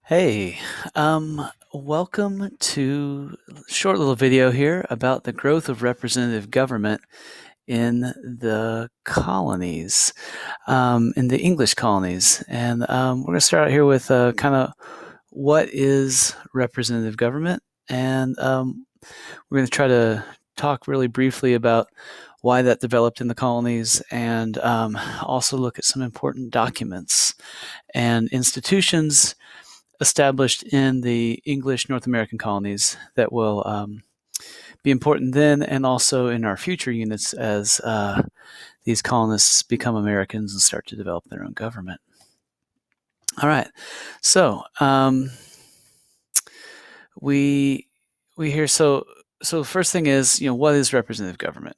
Hey, welcome to a short little video here about the growth of representative government in the colonies, in the English colonies. And we're going to start out here with kind of what is representative government, and we're going to try to talk really briefly about why that developed in the colonies, and also look at some important documents and institutions established in the English North American colonies that will be important then and also in our future units as these colonists become Americans and start to develop their own government. All right, so we hear so the first thing is, what is representative government?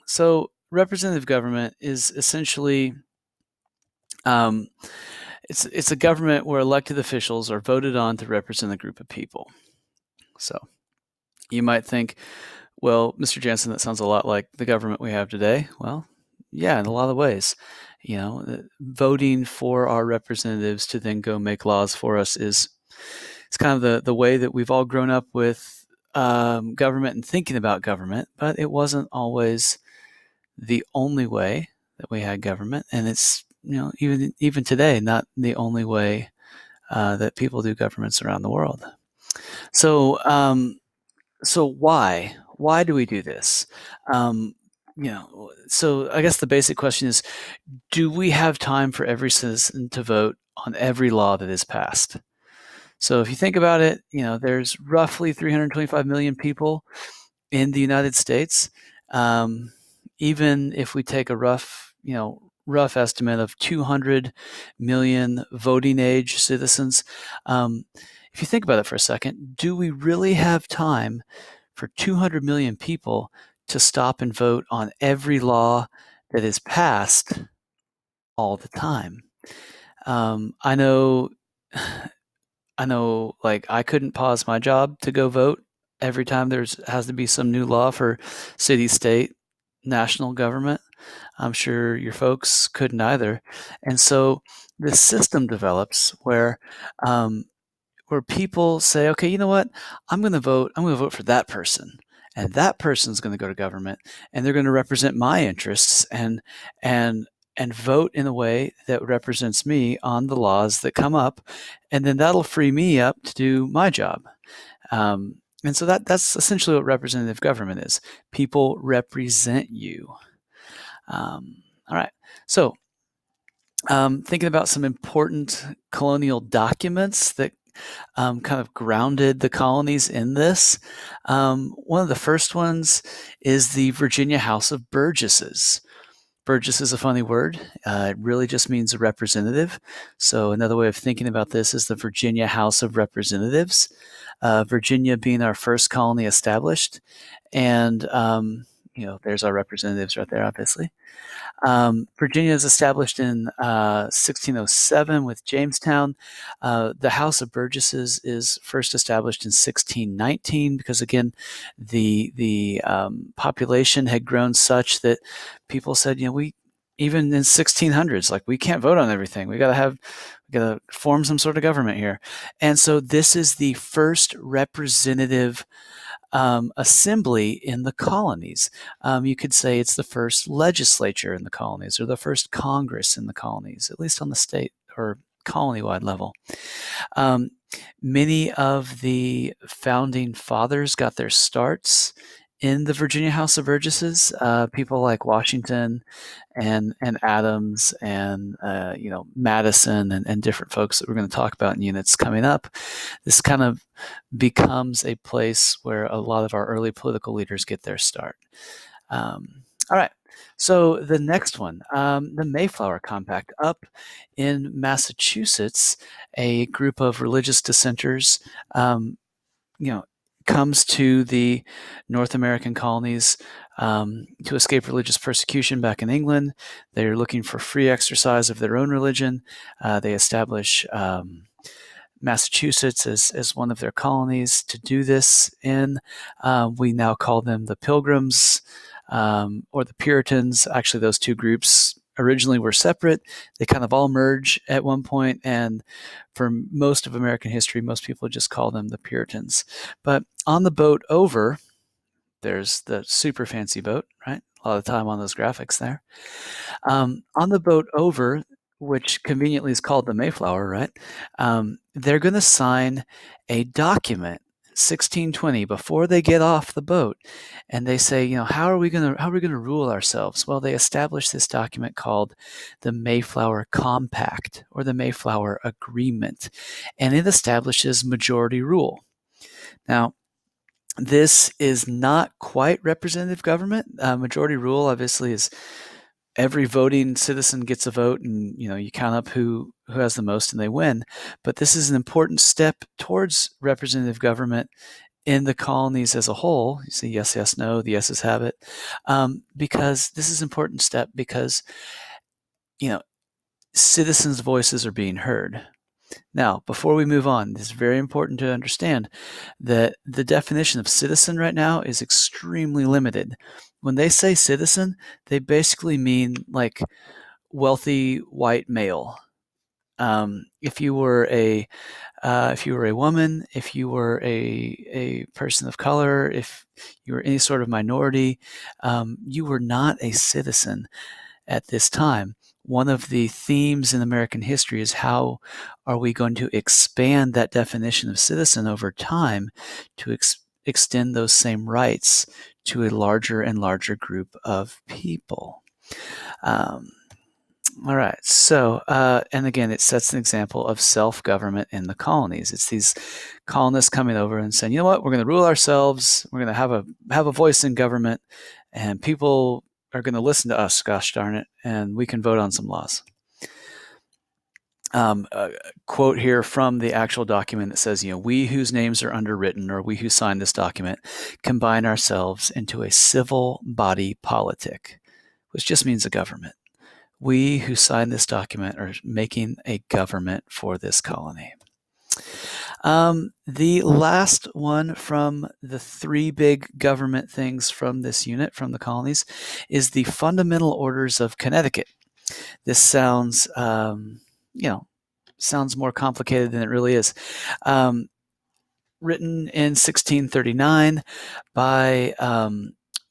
So representative government is essentially it's a government where elected officials are voted on to represent a group of people. So you might think, well, Mr. Jansson, that sounds a lot like the government we have today. Well, yeah, in a lot of ways. Voting for our representatives to then go make laws for us it's kind of the way that we've all grown up with government and thinking about government, but it wasn't always the only way that we had government, and it's even today not the only way that people do governments around the world. So so why do we do this? So I guess the basic question is, do we have time for every citizen to vote on every law that is passed? So if you think about it, there's roughly 325 million people in the United States. Even if we take a rough estimate of 200 million voting age citizens, if you think about it for a second, do we really have time for 200 million people to stop and vote on every law that is passed all the time? I know, like, I couldn't pause my job to go vote every time has to be some new law for city, state, national government. I'm sure your folks couldn't either. And so this system develops where people say, okay, you know what? I'm going to vote for that person. And that person's going to go to government, and they're going to represent my interests and vote in a way that represents me on the laws that come up, and then that'll free me up to do my job. And so that's essentially what representative government is. People represent you. All right. So thinking about some important colonial documents that kind of grounded the colonies in this. One of the first ones is the Virginia House of Burgesses. Burgess is a funny word. It really just means a representative. So another way of thinking about this is the Virginia House of Representatives. Virginia being our first colony established. And, there's our representatives right there, obviously. Virginia is established in 1607 with Jamestown. The House of Burgesses is first established in 1619 because, again, the population had grown such that people said, we even in 1600s, like, we can't vote on everything. We got to form some sort of government here. And so this is the first representative assembly in the colonies. You could say it's the first legislature in the colonies, or the first Congress in the colonies, at least on the state or colony-wide level. Many of the founding fathers got their starts in the Virginia House of Burgesses. People like Washington and Adams and Madison and different folks that we're going to talk about in units coming up. This kind of becomes a place where a lot of our early political leaders get their start. All right. So the next one, the Mayflower Compact, up in Massachusetts, a group of religious dissenters, comes to the North American colonies to escape religious persecution back in England. They're looking for free exercise of their own religion. They establish Massachusetts as one of their colonies to do this in. We now call them the Pilgrims or the Puritans. Actually, those two groups originally were separate. They kind of all merge at one point, and for most of American history, most people just call them the Puritans. But on the boat over, there's the super fancy boat, right? A lot of time on those graphics there. On the boat over, which conveniently is called the Mayflower, right? They're going to sign a document, 1620, before they get off the boat, and they say, how are we going to rule ourselves? Well, they establish this document called the Mayflower Compact or the Mayflower Agreement, and it establishes majority rule. Now, this is not quite representative government. Majority rule, obviously, is every voting citizen gets a vote, and you count up who has the most, and they win. But this is an important step towards representative government in the colonies as a whole. You see, yes, yes, no. The yeses have it, because this is an important step because citizens' voices are being heard. Now, before we move on, it's very important to understand that the definition of citizen right now is extremely limited. When they say citizen, they basically mean like wealthy white male. If you were a woman, if you were a person of color, if you were any sort of minority, you were not a citizen at this time. One of the themes in American history is how are we going to expand that definition of citizen over time to extend those same rights to a larger and larger group of people. All right. So, and again, it sets an example of self-government in the colonies. It's these colonists coming over and saying, you know what, we're going to rule ourselves. We're going to have a voice in government, and people are going to listen to us, gosh darn it, and we can vote on some laws. A quote here from the actual document that says, we whose names are underwritten, or we who sign this document, combine ourselves into a civil body politic, which just means a government. We who sign this document are making a government for this colony. The last one from the three big government things from this unit, from the colonies, is the Fundamental Orders of Connecticut. This sounds, sounds more complicated than it really is. Written in 1639 by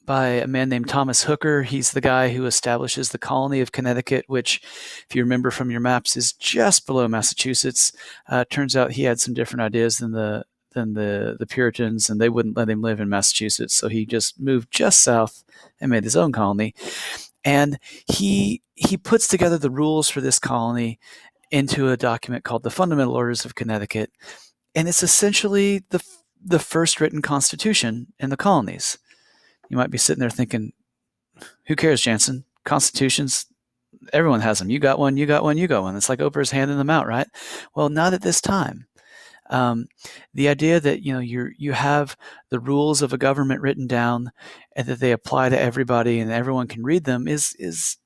a man named Thomas Hooker. He's the guy who establishes the colony of Connecticut, which, if you remember from your maps, is just below Massachusetts. Turns out he had some different ideas than the Puritans, and they wouldn't let him live in Massachusetts, so he just moved just south and made his own colony. And he puts together the rules for this colony into a document called the Fundamental Orders of Connecticut, and it's essentially the first written constitution in the colonies. You might be sitting there thinking, who cares, Jansson? Constitutions, everyone has them. You got one, you got one, you got one. It's like Oprah's handing them out, right? Well, not at this time. The idea that you have the rules of a government written down and that they apply to everybody and everyone can read them is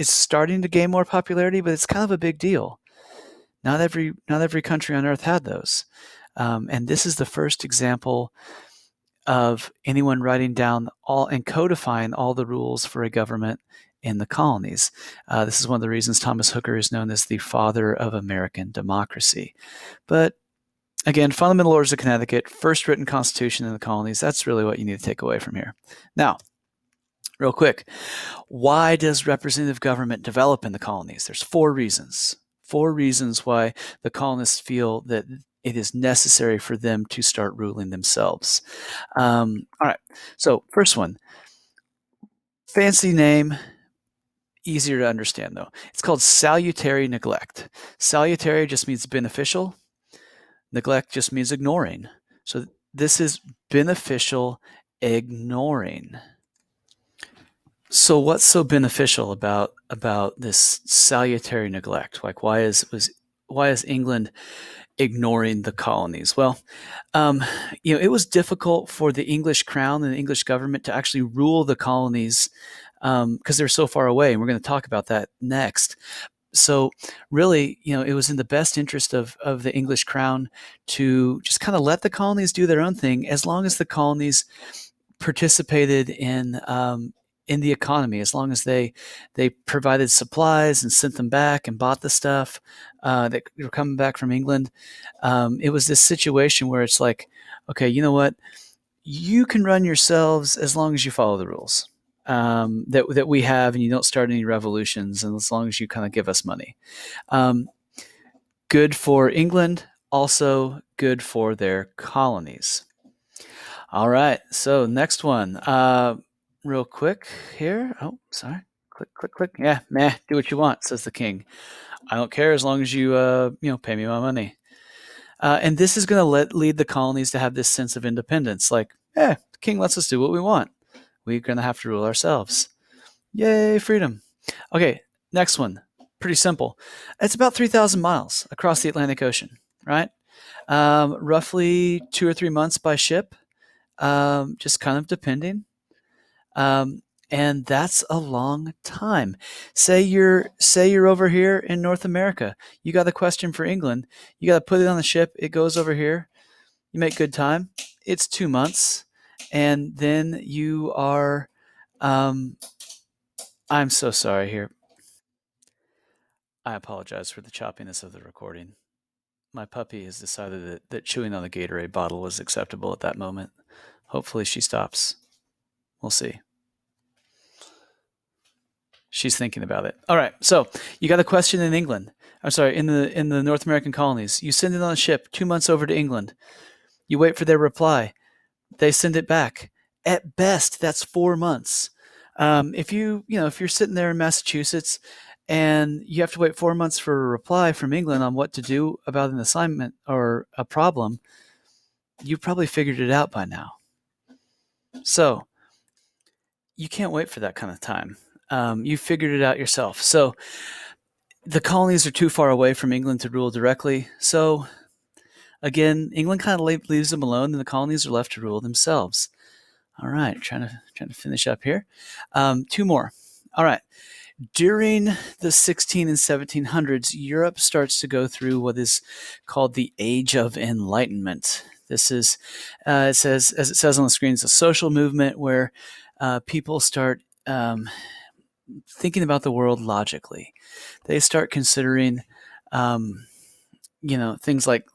starting to gain more popularity, but it's kind of a big deal. Not every country on earth had those, and this is the first example of anyone writing down all and codifying all the rules for a government in the colonies. This is one of the reasons Thomas Hooker is known as the father of American democracy. But again, Fundamental Orders of Connecticut, first written constitution in the colonies. That's really what you need to take away from here. Now, real quick, why does representative government develop in the colonies? There's four reasons. Four reasons why the colonists feel that it is necessary for them to start ruling themselves. All right. So first one, fancy name, easier to understand though. It's called salutary neglect. Salutary just means beneficial. Neglect just means ignoring. So this is beneficial ignoring. So what's so beneficial about this salutary neglect? Like why is England ignoring the colonies? Well, it was difficult for the English crown and the English government to actually rule the colonies because they're so far away, and we're going to talk about that next. So really, it was in the best interest of the English crown to just kind of let the colonies do their own thing, as long as the colonies participated in in the economy, as long as they provided supplies and sent them back and bought the stuff that were coming back from England. It was this situation where it's like, okay, you know what? You can run yourselves as long as you follow the rules that we have, and you don't start any revolutions, and as long as you kind of give us money. Um, Good for England, also good for their colonies. All right, so next one. Real quick here. Oh, sorry. Click, click, click. Yeah, meh, do what you want, says the king. I don't care as long as you, pay me my money. And this is going to lead the colonies to have this sense of independence. Like, the king lets us do what we want. We're going to have to rule ourselves. Yay, freedom. Okay, next one. Pretty simple. It's about 3,000 miles across the Atlantic Ocean, right? Roughly 2 or 3 months by ship, just kind of depending. And that's a long time. Say you're over here in North America. You got a question for England. You got to put it on the ship. It goes over here. You make good time. It's 2 months, and then you are. I'm so sorry here. I apologize for the choppiness of the recording. My puppy has decided that chewing on the Gatorade bottle was acceptable at that moment. Hopefully she stops. We'll see. She's thinking about it. All right. So you got a question in England. I'm sorry, in the North American colonies. You send it on a ship 2 months over to England. You wait for their reply. They send it back. At best, that's 4 months. If you're sitting there in Massachusetts and you have to wait 4 months for a reply from England on what to do about an assignment or a problem, you probably figured it out by now. So you can't wait for that kind of time. You figured it out yourself. So the colonies are too far away from England to rule directly. So again, England kind of leaves them alone, and the colonies are left to rule themselves. All right, trying to finish up here. Two more. All right. During the 16 and 1700s, Europe starts to go through what is called the Age of Enlightenment. This is, as it says on the screen, it's a social movement where people start thinking about the world logically. They start considering, things like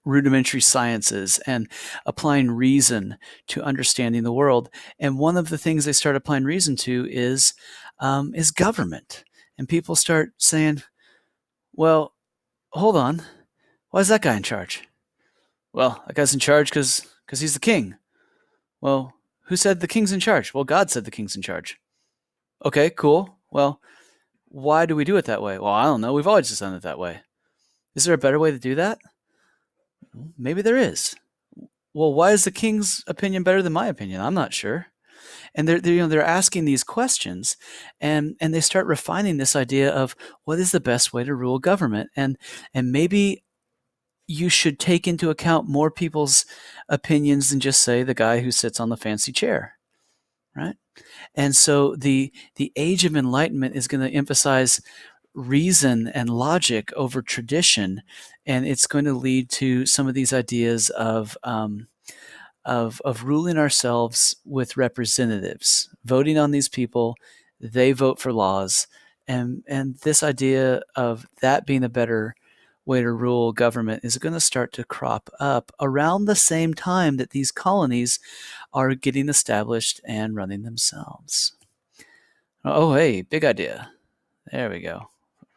rudimentary sciences and applying reason to understanding the world. And one of the things they start applying reason to is government. And people start saying, well, hold on, why is that guy in charge? Well, that guy's in charge because he's the king. Well, who said the king's in charge? Well, God said the king's in charge. Okay, cool. Well, why do we do it that way? Well, I don't know. We've always just done it that way. Is there a better way to do that? Maybe there is. Well, why is the king's opinion better than my opinion? I'm not sure. And they're asking these questions, and they start refining this idea of what is the best way to rule government, and maybe you should take into account more people's opinions than just say the guy who sits on the fancy chair, right? And so the Age of Enlightenment is going to emphasize reason and logic over tradition, and it's going to lead to some of these ideas of ruling ourselves with representatives, voting on these people. They vote for laws, and this idea of that being a better way to rule government is going to start to crop up around the same time that these colonies are getting established and running themselves. Oh, hey, big idea. There we go.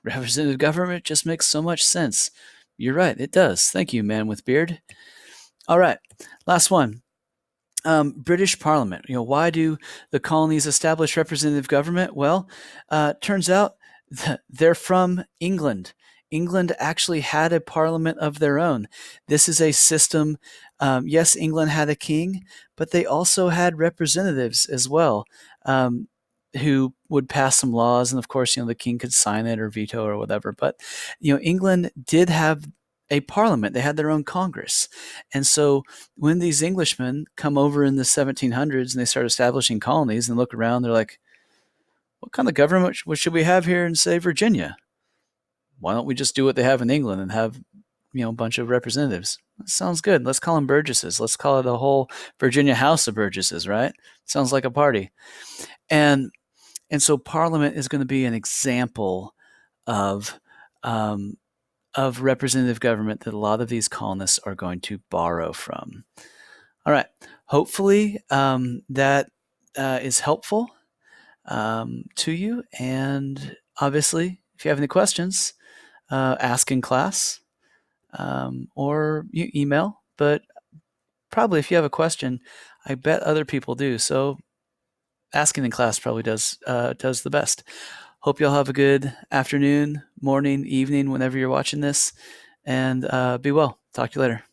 Representative government just makes so much sense. You're right, it does. Thank you, man with beard. All right, last one. British Parliament. Why do the colonies establish representative government? Well, turns out they're from England. England actually had a parliament of their own. This is a system. Yes, England had a king, but they also had representatives as well, who would pass some laws, and of course, the king could sign it or veto or whatever. But England did have a parliament. They had their own Congress. And so when these Englishmen come over in the 1700s and they start establishing colonies and look around, they're like, what kind of government should we have here in, say, Virginia? Why don't we just do what they have in England and have bunch of representatives. That sounds good. Let's call them Burgesses. Let's call it the whole Virginia House of Burgesses, right? Sounds like a party. And so Parliament is going to be an example of representative government that a lot of these colonists are going to borrow from. All right. Hopefully that is helpful to you. And obviously, if you have any questions, ask in class or you email. But probably if you have a question, I bet other people do. So asking in class probably does the best. Hope y'all have a good afternoon, morning, evening, whenever you're watching this. And be well. Talk to you later.